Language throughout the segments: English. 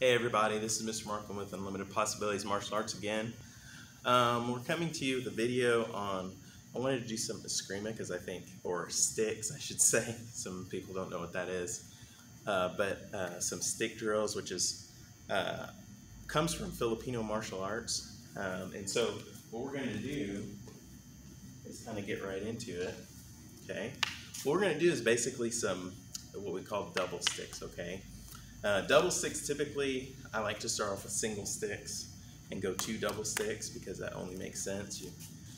Hey everybody, this is Mr. Markham with Unlimited Possibilities Martial Arts again. We're coming to you with a video on, I wanted to do some eskrima or sticks I should say. Some people don't know what that is. Some stick drills, which is comes from Filipino martial arts. And so what we're going to do is kind of get right into it. Okay. What we're going to do is basically some what we call double sticks, okay? Double sticks, typically, I like to start off with single sticks and go 2 double sticks because that only makes sense. You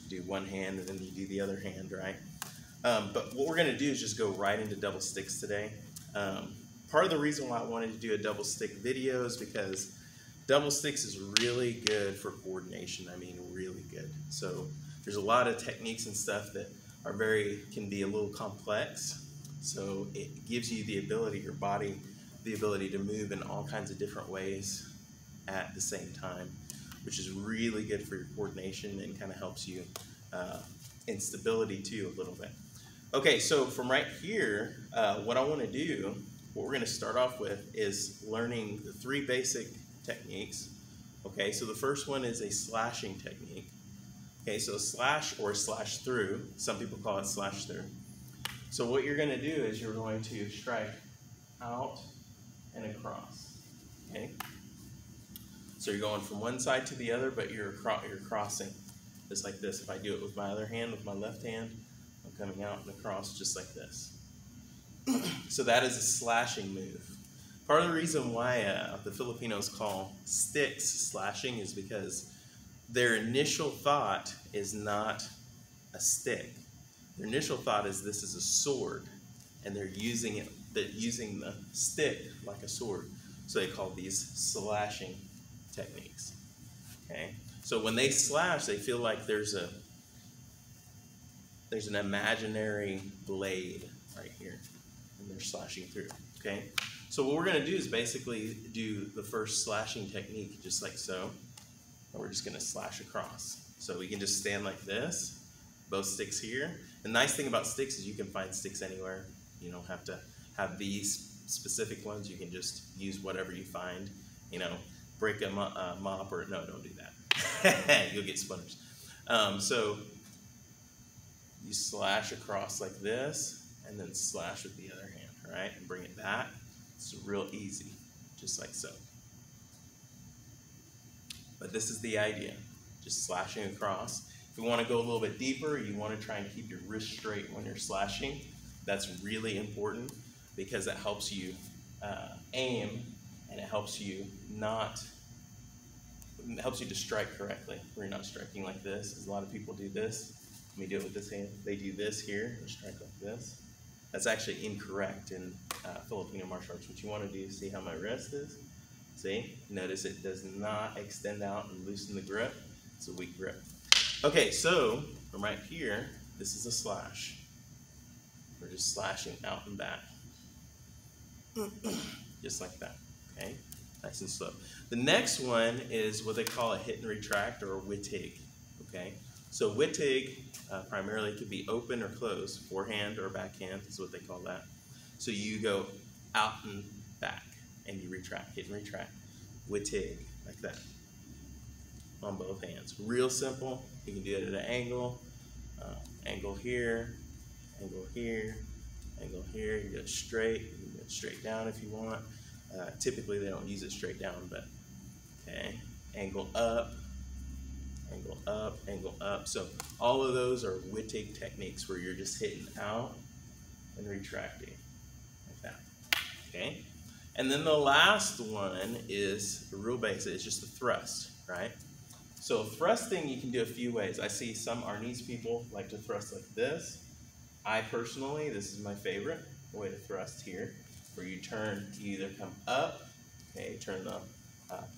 do one hand and then you do the other hand, right? But what we're going to do is just go right into double sticks today. Part of the reason why I wanted to do a double stick video is because double sticks is really good for coordination. I mean, really good. So there's a lot of techniques and stuff that are can be a little complex. So it gives you the ability, your body, the ability to move in all kinds of different ways at the same time, which is really good for your coordination and kind of helps you in stability too a little bit. Okay, so from right here, what I want to do, what we're going to start off with is learning the 3 basic techniques. Okay, so the first one is a slashing technique. Okay, so slash or slash through, some people call it slash through. So what you're going to do is you're going to strike out and across, okay? So you're going from one side to the other, but you're crossing, just like this. If I do it with my other hand, with my left hand, I'm coming out and across just like this. So that is a slashing move. Part of the reason why the Filipinos call sticks slashing is because their initial thought is not a stick. Their initial thought is this is a sword, and they're using the stick like a sword. So they call these slashing techniques. Okay? So when they slash, they feel like there's an imaginary blade right here, and they're slashing through. Okay? So what we're going to do is basically do the first slashing technique just like so, and we're just going to slash across. So we can just stand like this, both sticks here. The nice thing about sticks is you can find sticks anywhere. You don't have to have these specific ones. You can just use whatever you find. You know, break a mop or no, don't do that. You'll get splinters. So you slash across like this, and then slash with the other hand, all right, and bring it back. It's real easy, just like so. But this is the idea, just slashing across. If you want to go a little bit deeper, you want to try and keep your wrist straight when you're slashing. That's really important because it helps you aim, and it helps you to strike correctly. Where you're not striking like this, because a lot of people do this. Let me do it with this hand. They do this here, they strike like this. That's actually incorrect in Filipino martial arts. What you want to do is see how my wrist is. See? Notice it does not extend out and loosen the grip. It's a weak grip. Okay, so from right here, this is a slash. We're just slashing out and back. Just like that, okay? Nice and slow. The next one is what they call a hit and retract, or a witig, okay? So witig primarily could be open or closed, forehand or backhand is what they call that. So you go out and back, and you retract, hit and retract, witig, like that, on both hands. Real simple. You can do it at an angle, angle here, angle here, angle here. You go straight. You can go straight down if you want. Typically they don't use it straight down, but okay. Angle up, angle up, angle up. So all of those are witig techniques where you're just hitting out and retracting like that. Okay. And then the last one is real basic. It's just the thrust, right? So thrusting, you can do a few ways. I see some Arnese people like to thrust like this. I personally, this is my favorite way to thrust here, where you either come up, okay, turn the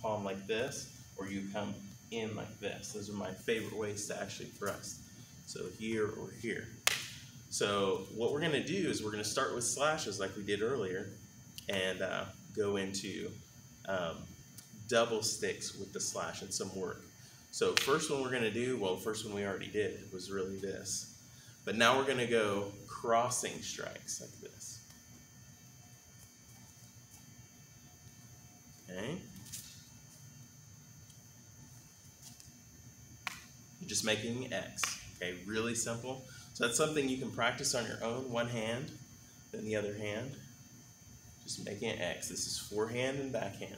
palm like this, or you come in like this. Those are my favorite ways to actually thrust. So here or here. So what we're gonna do is we're gonna start with slashes like we did earlier, and go into double sticks with the slash and some work. So first one we're going to do, well, first one we already did was really this. But now we're going to go crossing strikes like this. Okay? just making an X. Okay, really simple. So that's something you can practice on your own. One hand, then the other hand. Just making an X. This is forehand and backhand.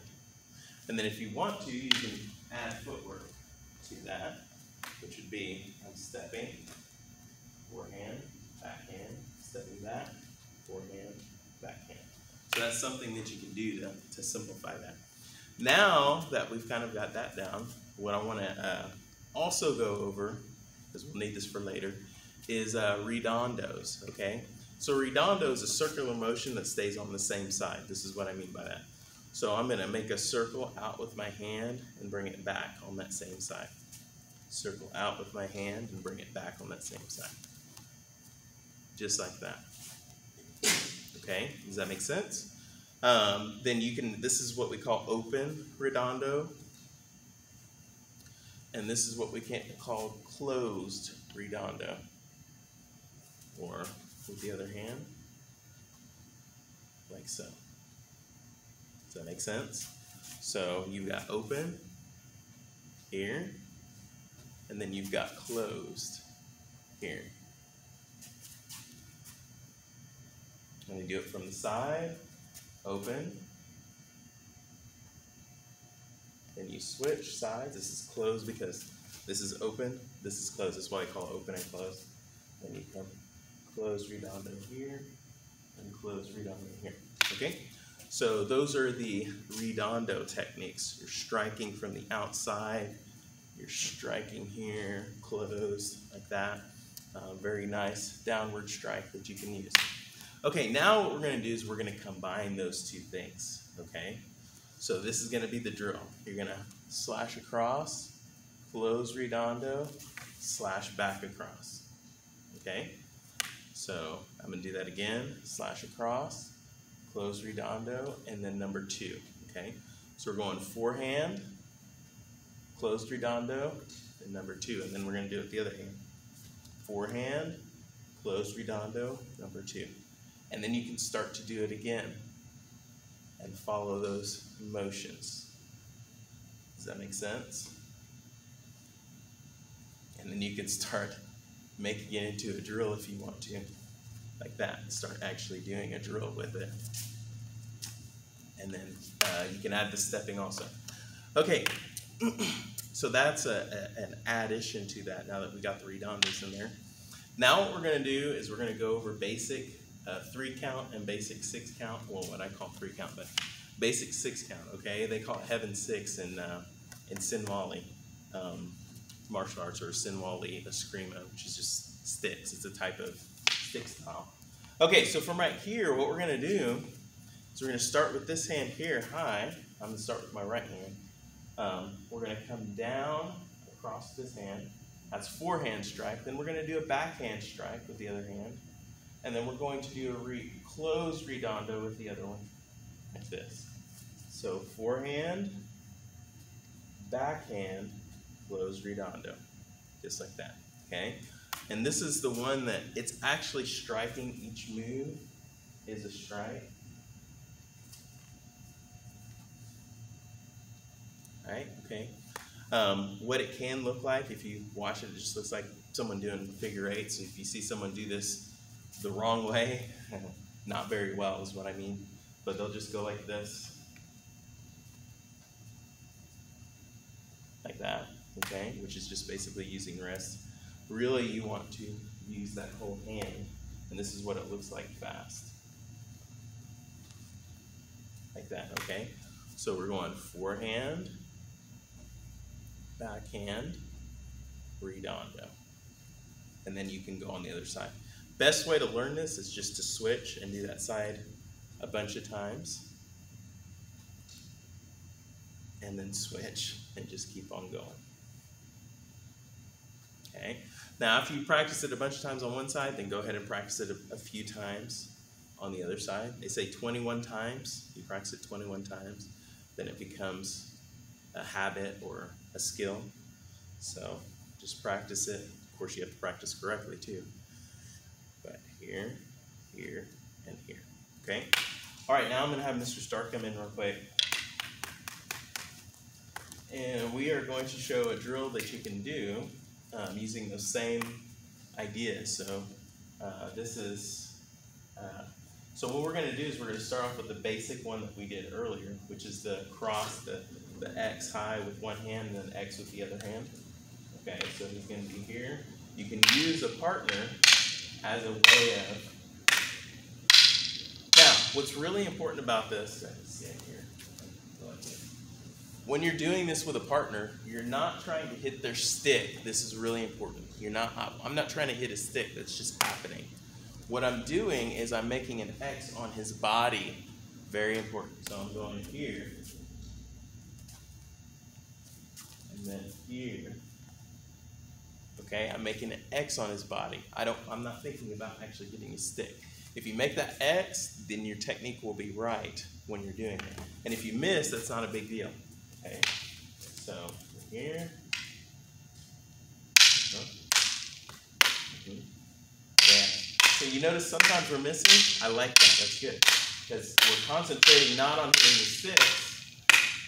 And then if you want to, you can add footwork to that, which would be I'm stepping, forehand, backhand, stepping back, forehand, backhand. So that's something that you can do to simplify that. Now that we've kind of got that down, what I want to also go over, because we'll need this for later, is redondos, okay? So redondo is a circular motion that stays on the same side. This is what I mean by that. So I'm going to make a circle out with my hand and bring it back on that same side. Circle out with my hand and bring it back on that same side. Just like that. Okay, does that make sense? Then you can, this is what we call open redondo. And this is what we can call closed redondo. Or with the other hand, like so. Does that make sense? So you've got open here, and then you've got closed here. And you do it from the side, open, then you switch sides. This is closed because this is open, this is closed. That's why I call it open and closed. Then you come close redondo here, and close redondo here. Okay? So those are the redondo techniques. You're striking from the outside, you're striking here, closed, like that. Very nice downward strike that you can use. Okay, now what we're going to do is we're going to combine those two things, okay? So this is going to be the drill. You're going to slash across, close redondo, slash back across, okay? So I'm going to do that again, slash across, close redondo, and then number 2, okay? So we're going forehand, closed redondo, and number 2, and then we're going to do it the other hand. Forehand, closed redondo, number 2. And then you can start to do it again and follow those motions. Does that make sense? And then you can start making it into a drill if you want to, like that. Start actually doing a drill with it. And then you can add the stepping also. Okay, so that's an addition to that now that we got the redondos in there. Now what we're going to do is we're going to go over basic 3 count and basic 6 count. Well, what I call 3 count, but basic 6 count, okay? They call it Heaven 6 in Sinwali martial arts, or Sinwali Eskrima, which is just sticks. It's a type of stick style. Okay, so from right here, what we're going to do is we're going to start with this hand here, high. I'm going to start with my right hand. We're going to come down across this hand. That's forehand strike. Then we're going to do a backhand strike with the other hand. And then we're going to do a closed redondo with the other one, like this. So forehand, backhand, closed redondo, just like that, okay? And this is the one that it's actually striking. Each move is a strike. All right, okay. What it can look like, if you watch it, it just looks like someone doing figure eights. So if you see someone do this the wrong way, not very well is what I mean, but they'll just go like this, like that, okay, which is just basically using wrist. Really, you want to use that whole hand, and this is what it looks like fast, like that, okay? So we're going forehand, backhand, redondo, and then you can go on the other side. Best way to learn this is just to switch and do that side a bunch of times, and then switch and just keep on going. Okay. Now, after you practice it a bunch of times on one side, then go ahead and practice it a few times on the other side. They say 21 times. You practice it 21 times, then it becomes a habit or a skill. So just practice it. Of course, you have to practice correctly too. But here, here, and here. Okay? All right, now I'm going to have Mr. Stark come in real quick. And we are going to show a drill that you can do using those same ideas. So this is, so what we're going to do is we're going to start off with the basic one that we did earlier, which is the cross, the X high with one hand and then X with the other hand. Okay, so he's going to be here. You can use a partner as a way of. Now, what's really important about this, when you're doing this with a partner, you're not trying to hit their stick. This is really important. I'm not trying to hit a stick. That's just happening. What I'm doing is I'm making an X on his body. Very important. So I'm going here. And then here. Okay, I'm making an X on his body. I'm not thinking about actually hitting his stick. If you make that X, then your technique will be right when you're doing it. And if you miss, that's not a big deal. Okay, so here. Yeah. So you notice sometimes we're missing. I like that. That's good. Because we're concentrating not on hitting the sticks,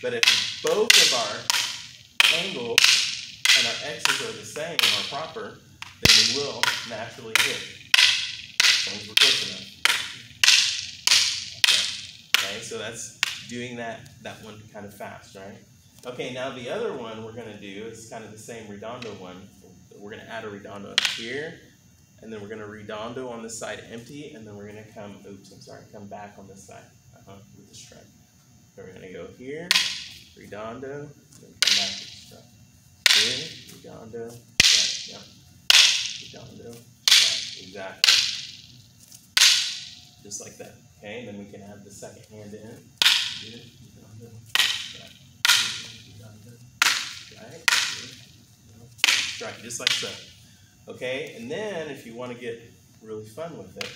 but if both of our angles and our X's are the same or proper, then we will naturally hit. As long as we're close enough. Okay, so that's doing that one kind of fast, right? Okay, now the other one we're going to do is kind of the same redondo one. We're going to add a redondo here, and then we're going to redondo on this side empty, and then we're going to come back on this side with the stripe. So we're going to go here, redondo, then come back with the stripe. Here, redondo, stripe, yeah. Redondo, stripe, exactly. Just like that. Okay, and then we can add the second hand in. Here, redondo, stripe. Right, just like so. Okay, and then if you want to get really fun with it,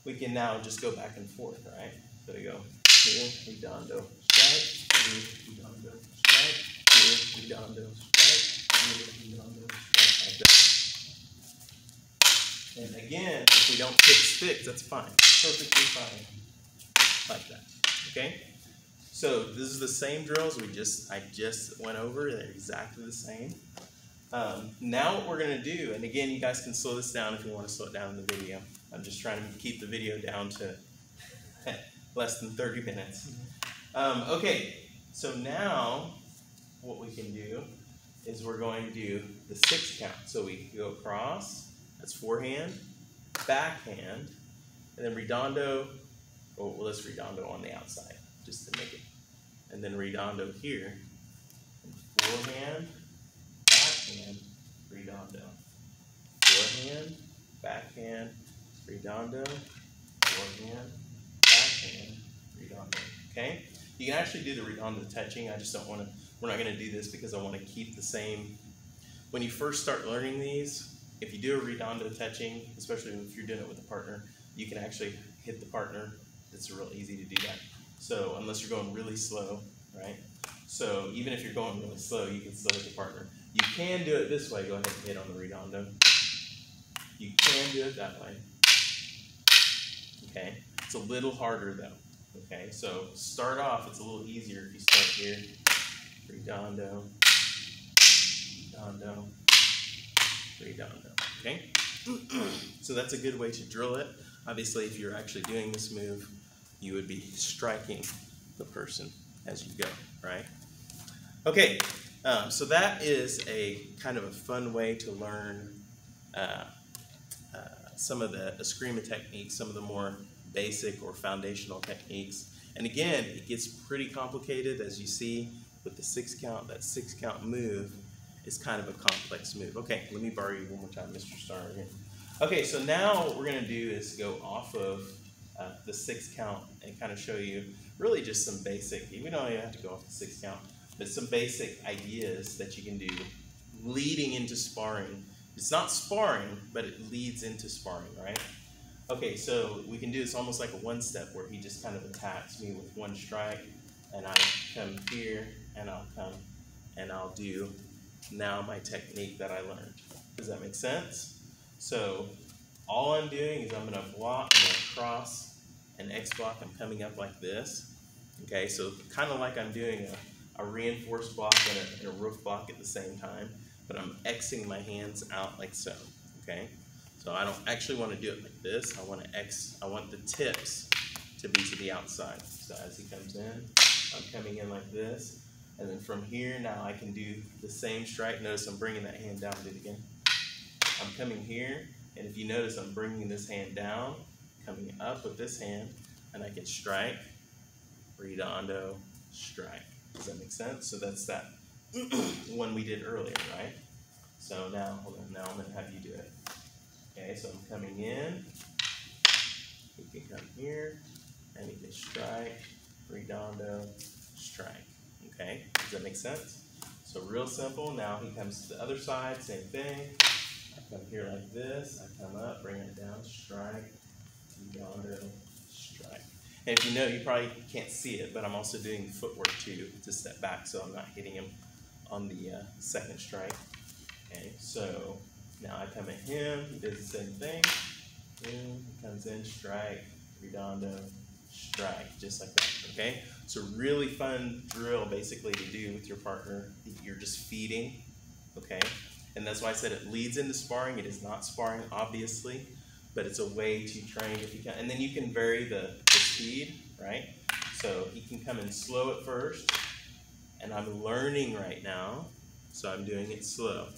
we can now just go back and forth, right? So we go here, redondo, strike, here, redondo, strike, here, redondo, strike, here, redondo, strike, like that. And again, if we don't hit sticks, that's fine. Perfectly fine. Like that. Okay? So this is the same drills I just went over. They're exactly the same. Now what we're going to do, and again, you guys can slow this down if you want to slow it down in the video. I'm just trying to keep the video down to less than 30 minutes. Okay, so now what we can do is we're going to do the 6 count. So we go across, that's forehand, backhand, and then redondo, well, let's redondo on the outside just to make it. And then redondo here, and forehand, backhand, redondo. Forehand, backhand, redondo, forehand, backhand, redondo. Okay? You can actually do the redondo touching. I just don't want to, we're not going to do this because I want to keep the same. When you first start learning these, if you do a redondo touching, especially if you're doing it with a partner, you can actually hit the partner. It's real easy to do that. So unless you're going really slow, right? So even if you're going really slow, you can still hit the partner. You can do it this way. Go ahead and hit on the redondo. You can do it that way. Okay? It's a little harder though. Okay? So start off, it's a little easier if you start here. Redondo, redondo, redondo. Okay? So that's a good way to drill it. Obviously, if you're actually doing this move, you would be striking the person as you go, right? Okay, so that is a kind of a fun way to learn some of the eskrima techniques, some of the more basic or foundational techniques. And again, it gets pretty complicated, as you see with the 6 count. That 6 count move is kind of a complex move. Okay, let me borrow you one more time, Mr. Starr. Again. Okay, so now what we're going to do is go off of the 6 count and kind of show you really just some basic, we don't even have to go off the 6 count, but some basic ideas that you can do leading into sparring. It's not sparring, but it leads into sparring, right? Okay, so we can do this almost like a one-step where he just kind of attacks me with one strike, and I come here, and I'll come, and I'll do now my technique that I learned. Does that make sense? So all I'm doing is I'm going to block, I'm going to cross an X block. I'm coming up like this. Okay, so kind of like I'm doing a reinforced block and a roof block at the same time. but I'm Xing my hands out like so, okay? So I don't actually want to do it like this. I want the tips to be to the outside. So as he comes in, I'm coming in like this. And then from here, now I can do the same strike. Notice I'm bringing that hand down, do it again. I'm coming here, and if you notice, I'm bringing this hand down, coming up with this hand, and I can strike, redondo, strike. Does that make sense? So that's that one we did earlier, right? So now, hold on, now I'm gonna have you do it. Okay, so I'm coming in, he can come here, and he can strike, redondo, strike. Okay, does that make sense? So real simple. Now he comes to the other side, same thing. I come here like this, I come up, bring it down, strike, redondo, strike. And if you know, you probably can't see it, but I'm also doing footwork too to step back so I'm not hitting him on the second strike. Okay, so now I come at him, he does the same thing. Boom, he comes in, strike, redondo, strike, just like that, okay? It's a really fun drill basically to do with your partner. You're just feeding, okay? And that's why I said it leads into sparring. It is not sparring, obviously, but it's a way to train if you can. And then you can vary the speed, right? So you can come in slow at first, and I'm learning right now, so I'm doing it slow,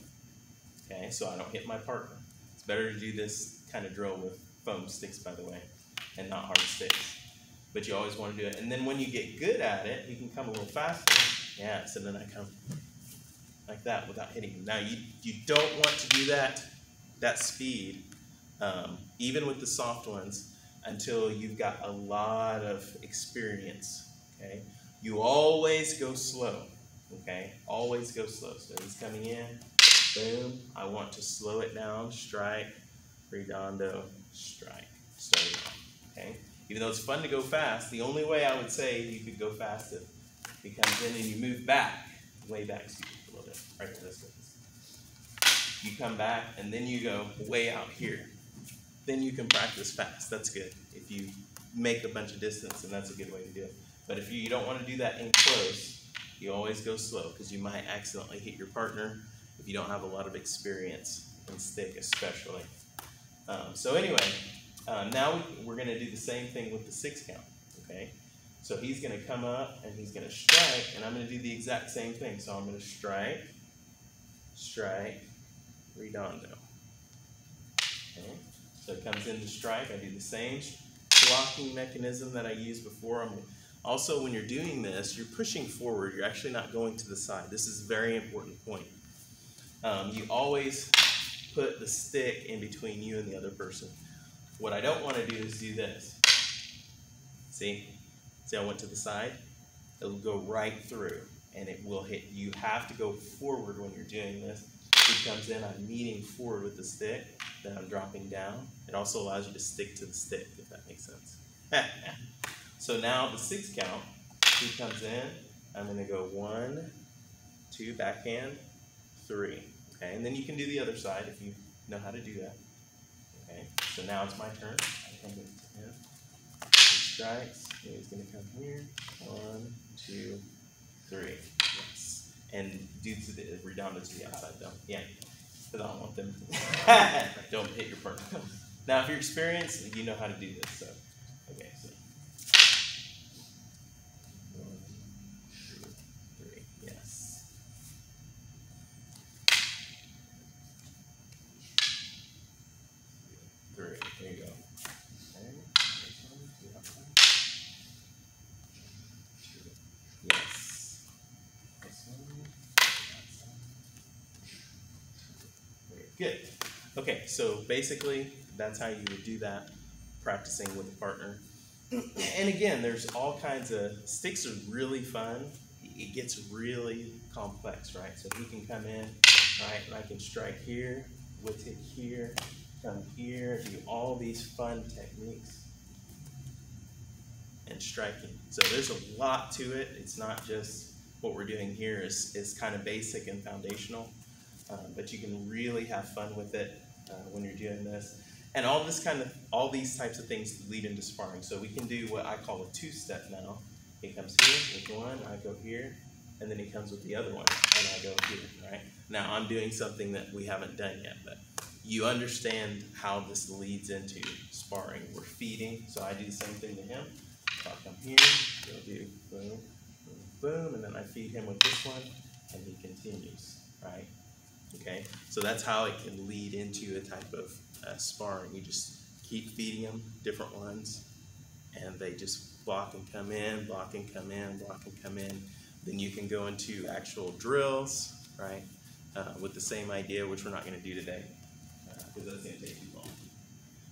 okay? So I don't hit my partner. It's better to do this kind of drill with foam sticks, by the way, and not hard sticks. But you always want to do it. And then when you get good at it, you can come a little faster. Yeah, so then I come like that without hitting him. Now, you don't want to do that speed, even with the soft ones, until you've got a lot of experience, okay? You always go slow, okay? Always go slow. So he's coming in, boom. I want to slow it down, strike, redondo, strike. Start it off, okay? Even though it's fun to go fast, the only way I would say you could go fast if he comes in and you move back, way back, excuse me, a little bit, right there, let's go. You come back and then you go way out here. Then you can practice fast, that's good. If you make a bunch of distance, and that's a good way to do it. But if you don't want to do that in close, you always go slow, because you might accidentally hit your partner if you don't have a lot of experience in stick especially. So anyway, now we're going to do the same thing with the 6 count, okay? So he's going to come up and he's going to strike, and I'm going to do the exact same thing. So I'm going to strike, strike, redondo. Okay? So it comes in to strike. I do the same blocking mechanism that I used before. Also, when you're doing this, you're pushing forward. You're actually not going to the side. This is a very important point. You always put the stick in between you and the other person. What I don't want to do is do this. See? See, I went to the side? It'll go right through, and it will hit. You have to go forward when you're doing this. He comes in, I'm meeting forward with the stick, then I'm dropping down. It also allows you to stick to the stick, if that makes sense. So now the 6 count, he comes in, I'm going to go 1, 2, backhand, 3. Okay, and then you can do the other side if you know how to do that. Okay, so now it's my turn. I come to him. He strikes. And he's going to come here. 1, 2, 3. Yes. And do to the redondo to the outside though. Yeah. Because I don't want them to don't hit your partner. Now, if you're experienced, you know how to do this. So, okay. So 1, 2, 3. Yes. 3. There you go. Okay. Yes. Good. Okay, so basically, that's how you would do that, practicing with a partner. And again, there's all kinds of, sticks are really fun. It gets really complex, right? So he can come in, right, and I can strike here, with it here, come here, do all these fun techniques and striking. So there's a lot to it. It's not just what we're doing here is kind of basic and foundational, but you can really have fun with it when you're doing this. And all these types of things lead into sparring. So we can do what I call a 2-step now. He comes here with 1, I go here, and then he comes with the other one, and I go here, right? Now I'm doing something that we haven't done yet, but you understand how this leads into sparring. We're feeding, so I do the same thing to him. I'll come here, he'll do boom, boom, boom, and then I feed him with this one, and he continues, right? Okay, so that's how it can lead into a type of sparring. You just keep feeding them different ones, and they just block and come in, block and come in, block and come in. Then you can go into actual drills, right, with the same idea, which we're not going to do today, because that's going to take too long.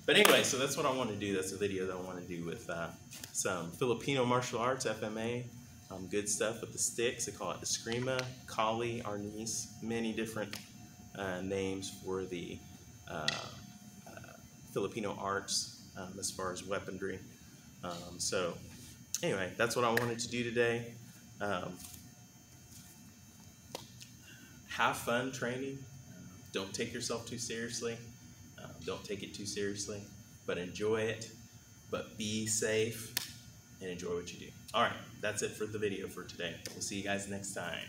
But anyway, so that's what I want to do. That's a video that I want to do with some Filipino martial arts, FMA, good stuff with the sticks. They call it eskrima, kali, arnis, many different names for the Filipino arts as far as weaponry. So anyway, that's what I wanted to do today. Have fun training. Don't take yourself too seriously. Don't take it too seriously, but enjoy it. But be safe and enjoy what you do. All right, that's it for the video for today. We'll see you guys next time.